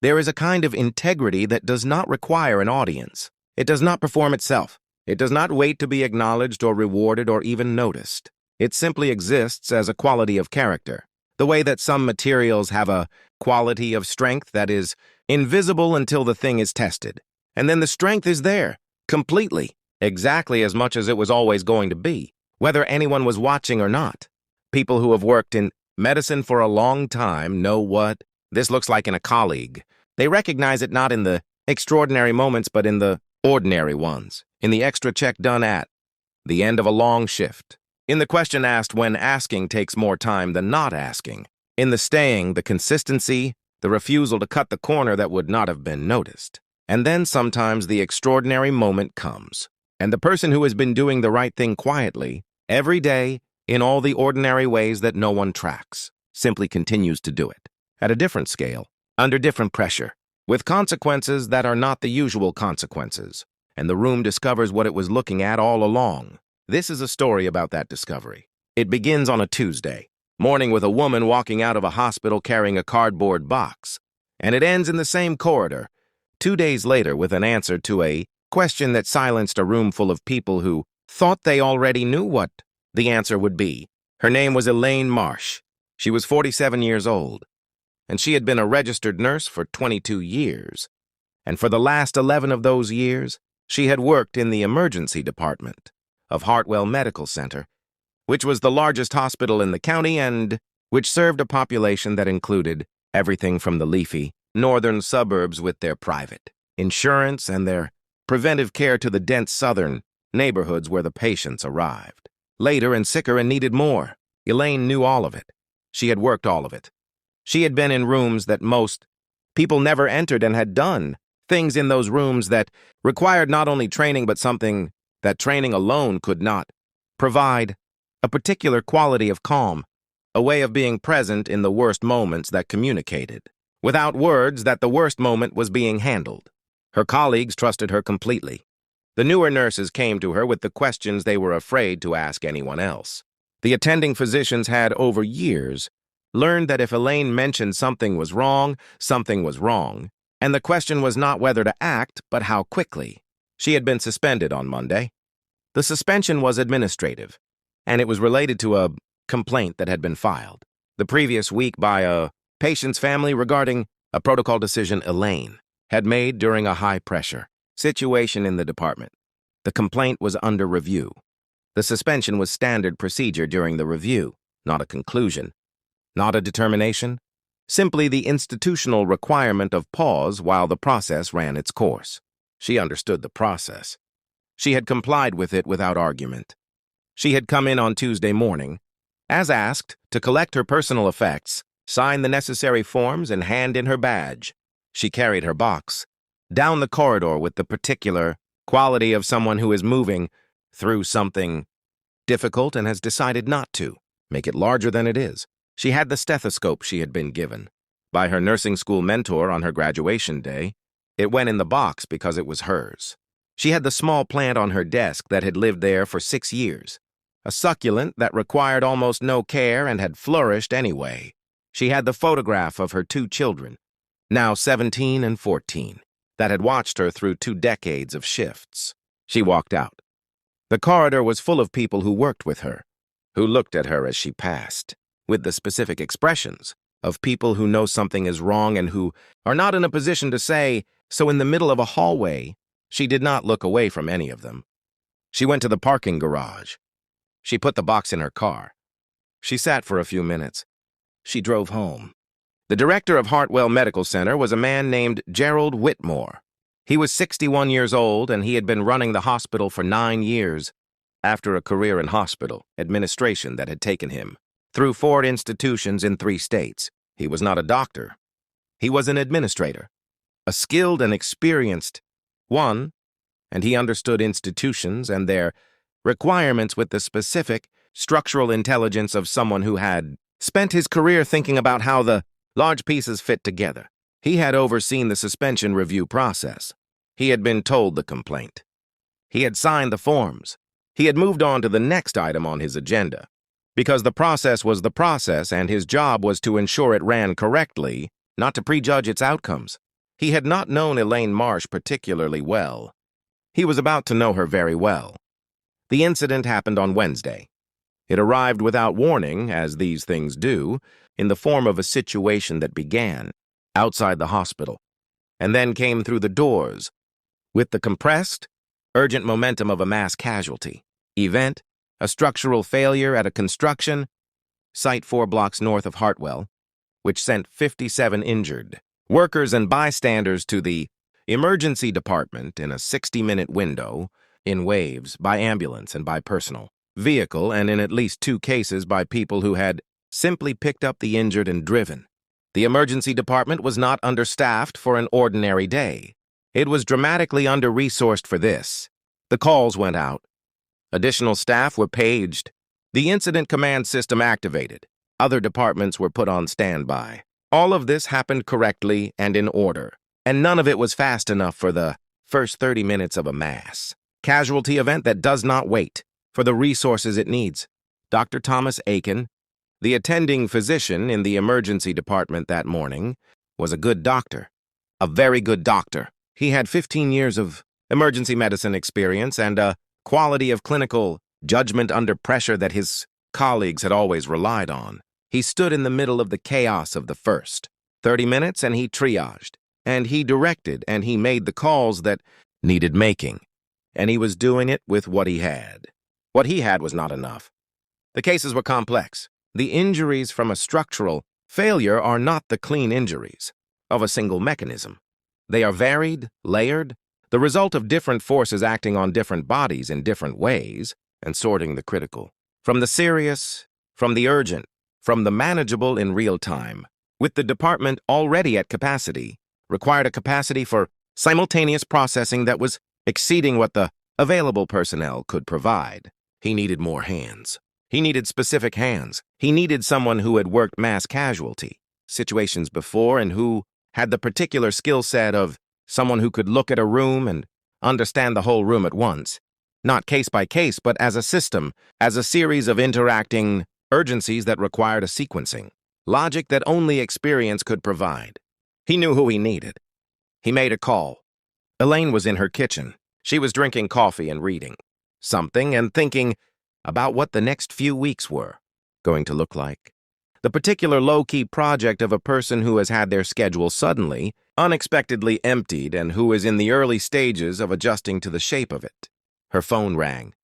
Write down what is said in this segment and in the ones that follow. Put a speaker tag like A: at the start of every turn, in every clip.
A: There is a kind of integrity that does not require an audience. It does not perform itself. It does not wait to be acknowledged or rewarded or even noticed. It simply exists as a quality of character, the way that some materials have a quality of strength that is invisible until the thing is tested. And then the strength is there, completely, exactly as much as it was always going to be, whether anyone was watching or not. People who have worked in medicine for a long time know what this looks like in a colleague. They recognize it not in the extraordinary moments, but in the ordinary ones, in the extra check done at the end of a long shift, in the question asked when asking takes more time than not asking, in the staying, the consistency, the refusal to cut the corner that would not have been noticed. And then sometimes the extraordinary moment comes, and the person who has been doing the right thing quietly, every day, in all the ordinary ways that no one tracks, simply continues to do it, at a different scale, under different pressure, with consequences that are not the usual consequences, and the room discovers what it was looking at all along. This is a story about that discovery. It begins on a Tuesday morning with a woman walking out of a hospital carrying a cardboard box, and it ends in the same corridor, 2 days later with an answer to a question that silenced a room full of people who thought they already knew what the answer would be. Her name was Elaine Marsh. She was 47 years old, and she had been a registered nurse for 22 years. And for the last 11 of those years, she had worked in the emergency department of Hartwell Medical Center, which was the largest hospital in the county and which served a population that included everything from the leafy northern suburbs with their private insurance and their preventive care to the dense southern neighborhoods where the patients arrived later and sicker and needed more. Elaine knew all of it. She had worked all of it. She had been in rooms that most people never entered and had done things in those rooms that required not only training but something that training alone could not provide, a particular quality of calm, a way of being present in the worst moments that communicated, without words, that the worst moment was being handled. Her colleagues trusted her completely. The newer nurses came to her with the questions they were afraid to ask anyone else. The attending physicians had, over years, learned that if Elaine mentioned something was wrong, and the question was not whether to act, but how quickly. She had been suspended on Monday. The suspension was administrative, and it was related to a complaint that had been filed the previous week by a patient's family regarding a protocol decision Elaine had made during a high-pressure situation in the department. The complaint was under review. The suspension was standard procedure during the review, not a conclusion, not a determination, simply the institutional requirement of pause while the process ran its course. She understood the process. She had complied with it without argument. She had come in on Tuesday morning, as asked, to collect her personal effects, sign the necessary forms, and hand in her badge. She carried her box down the corridor with the particular quality of someone who is moving through something difficult and has decided not to make it larger than it is. She had the stethoscope she had been given by her nursing school mentor on her graduation day. It went in the box because it was hers. She had the small plant on her desk that had lived there for 6 years, a succulent that required almost no care and had flourished anyway. She had the photograph of her 2 children, now 17 and 14, that had watched her through 2 decades of shifts. She walked out. The corridor was full of people who worked with her, who looked at her as she passed, with the specific expressions of people who know something is wrong and who are not in a position to say so. In the middle of a hallway, she did not look away from any of them. She went to the parking garage. She put the box in her car. She sat for a few minutes. She drove home. The director of Hartwell Medical Center was a man named Gerald Whitmore. He was 61 years old, and he had been running the hospital for 9 years after a career in hospital administration that had taken him through 4 institutions in 3 states. He was not a doctor. He was an administrator, a skilled and experienced one, and he understood institutions and their requirements with the specific structural intelligence of someone who had spent his career thinking about how the large pieces fit together. He had overseen the suspension review process. He had been told the complaint. He had signed the forms. He had moved on to the next item on his agenda, because the process was the process and his job was to ensure it ran correctly, not to prejudge its outcomes. He had not known Elaine Marsh particularly well. He was about to know her very well. The incident happened on Wednesday. It arrived without warning, as these things do, in the form of a situation that began outside the hospital, and then came through the doors with the compressed, urgent momentum of a mass casualty. Event, a structural failure at a construction site 4 blocks north of Hartwell, which sent 57 injured workers and bystanders to the emergency department in a 60-minute window, in waves, by ambulance and by personal vehicle, and in at least 2 cases by people who had simply picked up the injured and driven. The emergency department was not understaffed for an ordinary day. It was dramatically under-resourced for this. The calls went out. Additional staff were paged. The incident command system activated. Other departments were put on standby. All of this happened correctly and in order, and none of it was fast enough for the first 30 minutes of a mass casualty event that does not wait for the resources it needs. Dr. Thomas Aiken, the attending physician in the emergency department that morning, was a good doctor. A very good doctor. He had 15 years of emergency medicine experience and a quality of clinical judgment under pressure that his colleagues had always relied on. He stood in the middle of the chaos of the first 30 minutes, and he triaged, and he directed, and he made the calls that needed making. And he was doing it with what he had. What he had was not enough. The cases were complex. The injuries from a structural failure are not the clean injuries of a single mechanism. They are varied, layered, the result of different forces acting on different bodies in different ways and sorting the critical from the serious, from the urgent, from the manageable in real time. With the department already at capacity, required a capacity for simultaneous processing that was exceeding what the available personnel could provide. He needed more hands. He needed specific hands. He needed someone who had worked mass casualty situations before and who had the particular skill set of someone who could look at a room and understand the whole room at once, not case by case, but as a system, as a series of interacting urgencies that required a sequencing, logic that only experience could provide. He knew who he needed. He made a call. Elaine was in her kitchen. She was drinking coffee and reading something and thinking about what the next few weeks were going to look like. The particular low-key project of a person who has had their schedule suddenly, unexpectedly emptied and who is in the early stages of adjusting to the shape of it. Her phone rang.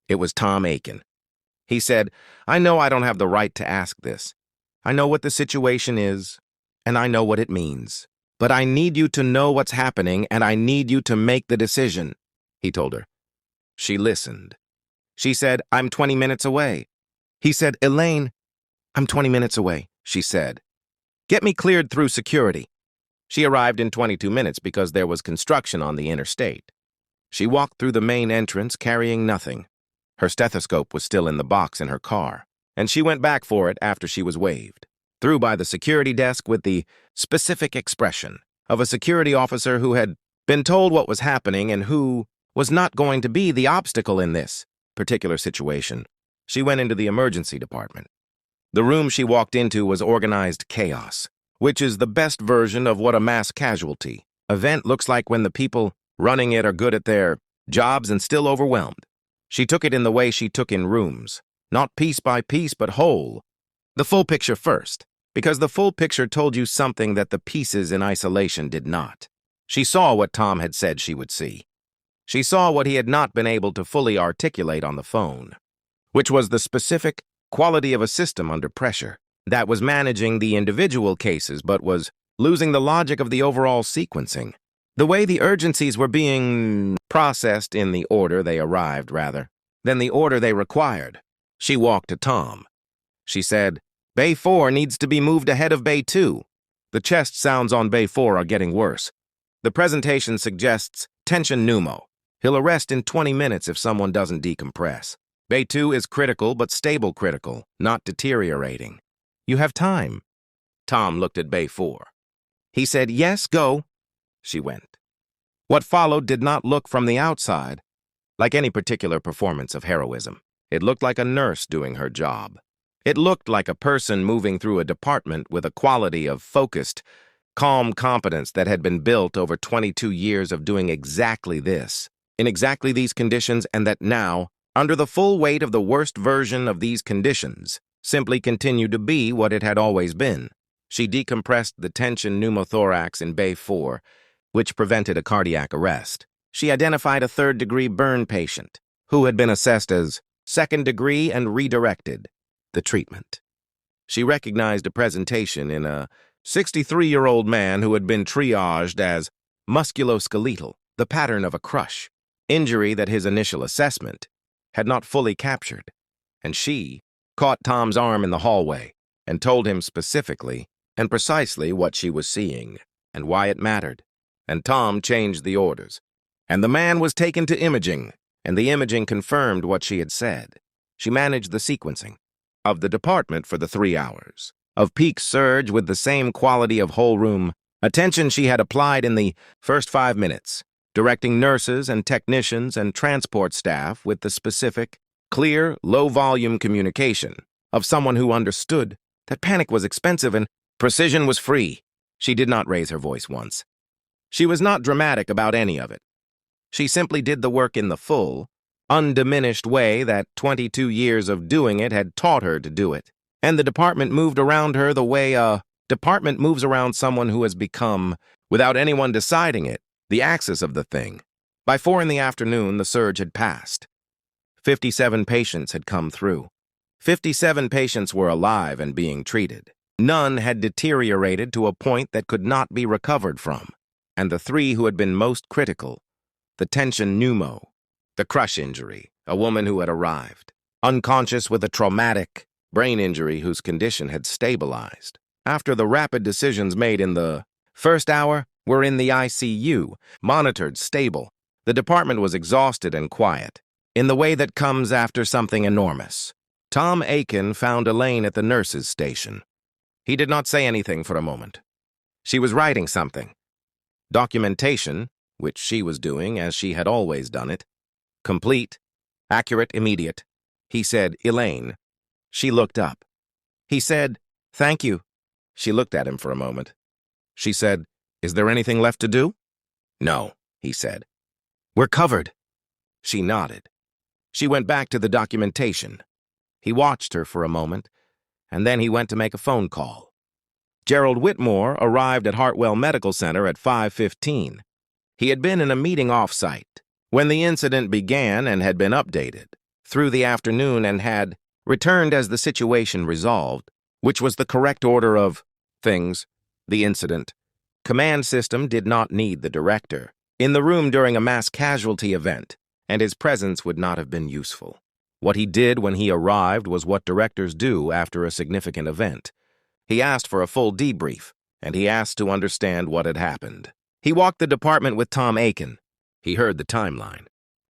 A: It was Tom Aiken. He said, "I know I don't have the right to ask this. I know what the situation is, and I know what it means. But I need you to know what's happening, and I need you to make the decision," he told her. She listened. She said, "I'm 20 minutes away." He said, "Elaine, I'm 20 minutes away," she said. "Get me cleared through security." She arrived in 22 minutes because there was construction on the interstate. She walked through the main entrance carrying nothing. Her stethoscope was still in the box in her car, and she went back for it after she was waved through by the security desk with the specific expression of a security officer who had been told what was happening and who was not going to be the obstacle in this particular situation. She went into the emergency department. The room she walked into was organized chaos, which is the best version of what a mass casualty event looks like when the people running it are good at their jobs and still overwhelmed. She took it in the way she took in rooms, not piece by piece, but whole. The full picture first, because the full picture told you something that the pieces in isolation did not. She saw what Tom had said she would see. She saw what he had not been able to fully articulate on the phone, which was the specific quality of a system under pressure that was managing the individual cases but was losing the logic of the overall sequencing, the way the urgencies were being processed in the order they arrived, rather, than the order they required. She walked to Tom. She said, "Bay 4 needs to be moved ahead of Bay 2. The chest sounds on Bay 4 are getting worse. The presentation suggests tension pneumo. He'll arrest in 20 minutes if someone doesn't decompress. Bay 2 is critical but stable critical, not deteriorating. You have time." Tom looked at Bay 4. He said, "Yes, go." She went. What followed did not look from the outside like any particular performance of heroism. It looked like a nurse doing her job. It looked like a person moving through a department with a quality of focused Calm competence that had been built over 22 years of doing exactly this, in exactly these conditions, and that now, under the full weight of the worst version of these conditions, simply continued to be what it had always been. She decompressed the tension pneumothorax in Bay 4, which prevented a cardiac arrest. She identified a third-degree burn patient, who had been assessed as second-degree and redirected. The treatment. She recognized a presentation in a 63-year-old man who had been triaged as musculoskeletal, the pattern of a crush, injury that his initial assessment had not fully captured. And she caught Tom's arm in the hallway and told him specifically and precisely what she was seeing and why it mattered. And Tom changed the orders. And the man was taken to imaging, and the imaging confirmed what she had said. She managed the sequencing of the department for the 3 hours of peak surge with the same quality of whole room attention she had applied in the first 5 minutes, directing nurses and technicians and transport staff with the specific, clear, low-volume communication of someone who understood that panic was expensive and precision was free. She did not raise her voice once. She was not dramatic about any of it. She simply did the work in the full, undiminished way that 22 years of doing it had taught her to do it. And the department moved around her the way a department moves around someone who has become, without anyone deciding it, the axis of the thing. By 4 in the afternoon, the surge had passed. 57 patients had come through. 57 patients were alive and being treated. None had deteriorated to a point that could not be recovered from. And the 3 who had been most critical, the tension pneumo, the crush injury, a woman who had arrived, unconscious with a traumatic brain injury whose condition had stabilized. After the rapid decisions made in the first hour, were in the ICU, monitored, stable. The department was exhausted and quiet, in the way that comes after something enormous. Tom Aiken found Elaine at the nurse's station. He did not say anything for a moment. She was writing something. Documentation, which she was doing as she had always done it. Complete, accurate, immediate. He said, "Elaine." She looked up. He said, "Thank you." She looked at him for a moment. She said, "Is there anything left to do?" "No," he said. "We're covered." She nodded. She went back to the documentation. He watched her for a moment, and then he went to make a phone call. Gerald Whitmore arrived at Hartwell Medical Center at 5:15. He had been in a meeting off-site when the incident began and had been updated through the afternoon and had returned as the situation resolved, which was the correct order of things, the incident. Command system did not need the director in the room during a mass casualty event, and his presence would not have been useful. What he did when he arrived was what directors do after a significant event. He asked for a full debrief, and he asked to understand what had happened. He walked the department with Tom Aiken. He heard the timeline.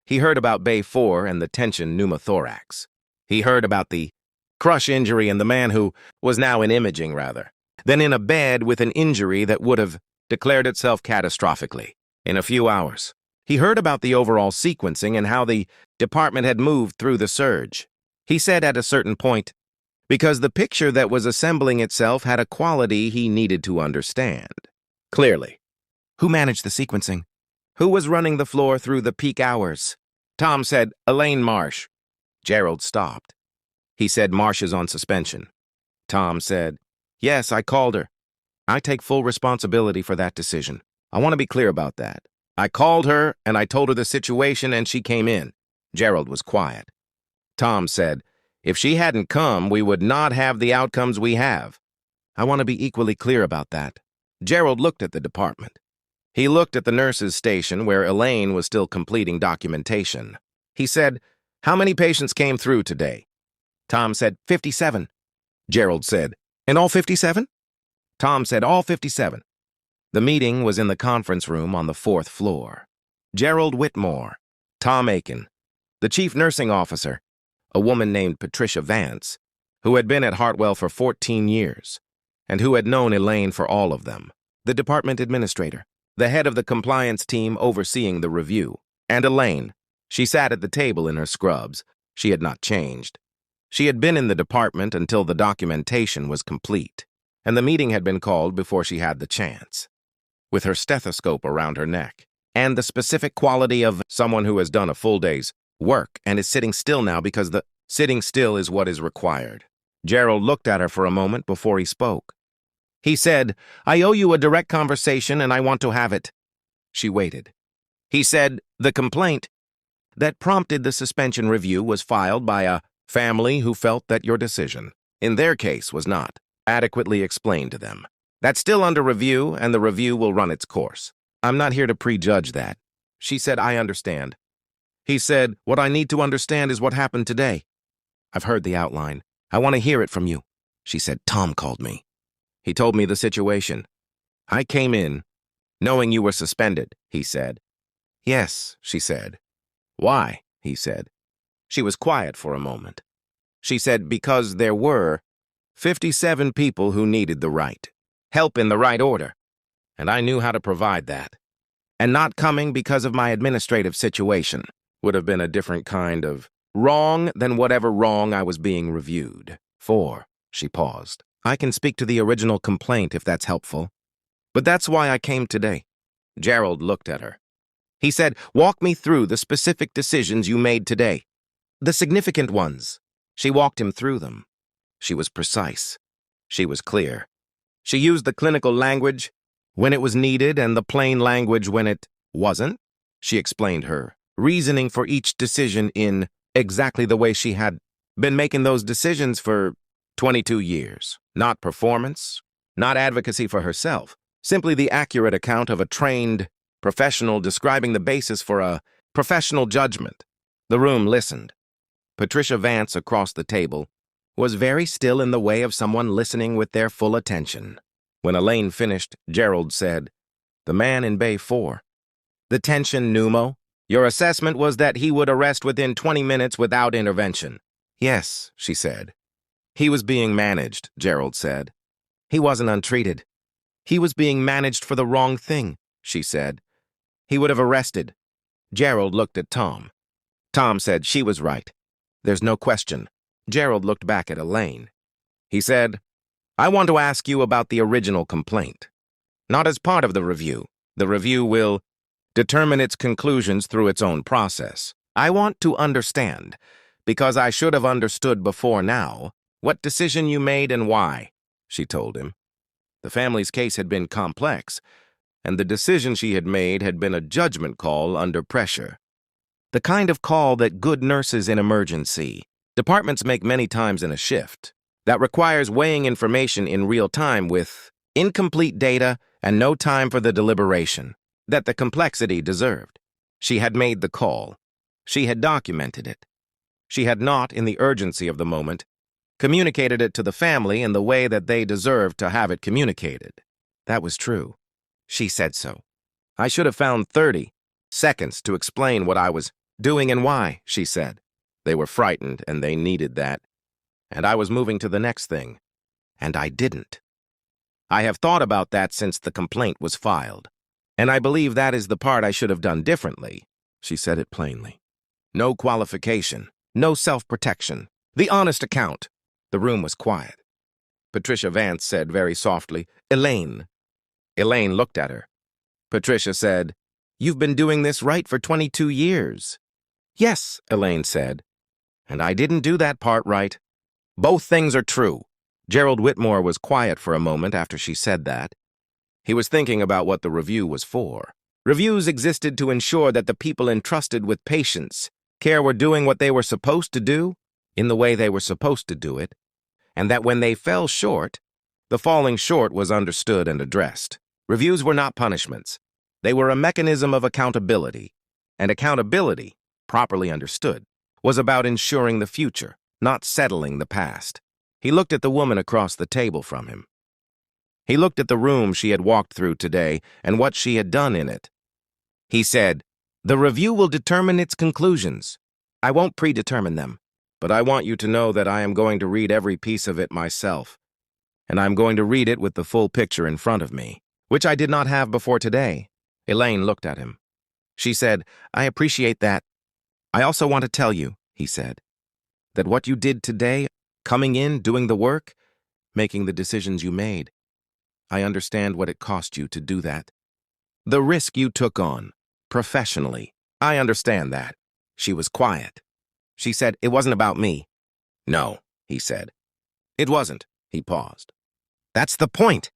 A: He heard about Bay 4 and the tension pneumothorax. He heard about the crush injury and the man who was now in imaging, then in a bed with an injury that would have declared itself catastrophically in a few hours. He heard about the overall sequencing and how the department had moved through the surge. He said at a certain point, because the picture that was assembling itself had a quality he needed to understand. Clearly. Who managed the sequencing? Who was running the floor through the peak hours? Tom said, "Elaine Marsh." Gerald stopped. He said, "Marsh is on suspension." Tom said, "Yes, I called her. I take full responsibility for that decision. I want to be clear about that. I called her and I told her the situation and she came in." Gerald was quiet. Tom said, "If she hadn't come, we would not have the outcomes we have. I want to be equally clear about that." Gerald looked at the department. He looked at the nurse's station where Elaine was still completing documentation. He said, "How many patients came through today?" Tom said, 57. Gerald said, "And all 57? Tom said, "All 57. The meeting was in the conference room on the 4th floor. Gerald Whitmore, Tom Aiken, the chief nursing officer, a woman named Patricia Vance, who had been at Hartwell for 14 years, and who had known Elaine for all of them, the department administrator, the head of the compliance team overseeing the review, and Elaine. She sat at the table in her scrubs. She had not changed. She had been in the department until the documentation was complete. and the meeting had been called before she had the chance. With her stethoscope around her neck, and the specific quality of someone who has done a full day's work and is sitting still now because the sitting still is what is required. Gerald looked at her for a moment before he spoke. He said, "I owe you a direct conversation and I want to have it." She waited. He said, "The complaint that prompted the suspension review was filed by a family who felt that your decision, in their case, was not adequately explained to them. That's still under review, and the review will run its course. I'm not here to prejudge that." She said, "I understand." He said, "What I need to understand is what happened today." "I've heard the outline. I want to hear it from you." She said, "Tom called me. He told me the situation. I came in, knowing you were suspended," he said. "Yes," she said. "Why?" he said. She was quiet for a moment. She said, "Because there were 57 people who needed the right help in the right order, and I knew how to provide that. And not coming because of my administrative situation would have been a different kind of wrong than whatever wrong I was being reviewed for." She paused. "I can speak to the original complaint if that's helpful. But that's why I came today." Gerald looked at her. He said, "Walk me through the specific decisions you made today. The significant ones." She walked him through them. She was precise. She was clear. She used the clinical language when it was needed and the plain language when it wasn't. She explained her reasoning for each decision in exactly the way she had been making those decisions for 22 years. Not performance, not advocacy for herself, simply the accurate account of a trained professional describing the basis for a professional judgment. The room listened. Patricia Vance across the table was very still in the way of someone listening with their full attention. When Elaine finished, Gerald said, "The man in Bay 4. The tension pneumo. Your assessment was that he would arrest within 20 minutes without intervention." "Yes," she said. "He was being managed," Gerald said. "He wasn't untreated. He was being managed for the wrong thing," she said. "He would have arrested." Gerald looked at Tom. Tom said she was right. "There's no question." Gerald looked back at Elaine. He said, "I want to ask you about the original complaint. Not as part of the review. The review will determine its conclusions through its own process. I want to understand, because I should have understood before now, what decision you made and why," she told him. The family's case had been complex, and the decision she had made had been a judgment call under pressure. The kind of call that good nurses in emergency departments make many times in a shift, that requires weighing information in real time with incomplete data and no time for the deliberation that the complexity deserved. She had made the call. She had documented it. She had not, in the urgency of the moment, communicated it to the family in the way that they deserved to have it communicated. That was true. She said so. "I should have found 30 seconds to explain what I was doing and why," she said. They were frightened, and they needed that. And I was moving to the next thing. And I didn't. I have thought about that since the complaint was filed. And I believe that is the part I should have done differently. She said it plainly. No qualification, no self-protection, the honest account. The room was quiet. Patricia Vance said very softly, "Elaine." Elaine looked at her. Patricia said, "You've been doing this right for 22 years. "Yes," Elaine said. "And I didn't do that part right." "Both things are true." Gerald Whitmore was quiet for a moment after she said that. He was thinking about what the review was for. Reviews existed to ensure that the people entrusted with patients' care were doing what they were supposed to do, in the way they were supposed to do it, and that when they fell short, the falling short was understood and addressed. Reviews were not punishments. They were a mechanism of accountability, and accountability, properly understood, was about ensuring the future, not settling the past. He looked at the woman across the table from him. He looked at the room she had walked through today and what she had done in it. He said, "The review will determine its conclusions. I won't predetermine them, but I want you to know that I am going to read every piece of it myself, and I'm going to read it with the full picture in front of me, which I did not have before today." Elaine looked at him. She said, "I appreciate that. I also want to tell you," he said, "that what you did today, coming in, doing the work, making the decisions you made. I understand what it cost you to do that. The risk you took on, professionally. I understand that. She was quiet. She said, "It wasn't about me." "No," he said. "It wasn't." He paused. "That's the point."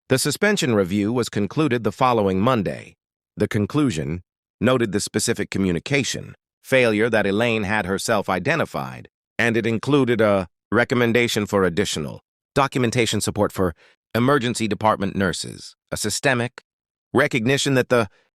A: The suspension review was concluded the following Monday. The conclusion noted the specific communication failure that Elaine had herself identified, and it included a recommendation for additional documentation support for emergency department nurses, a systemic recognition that the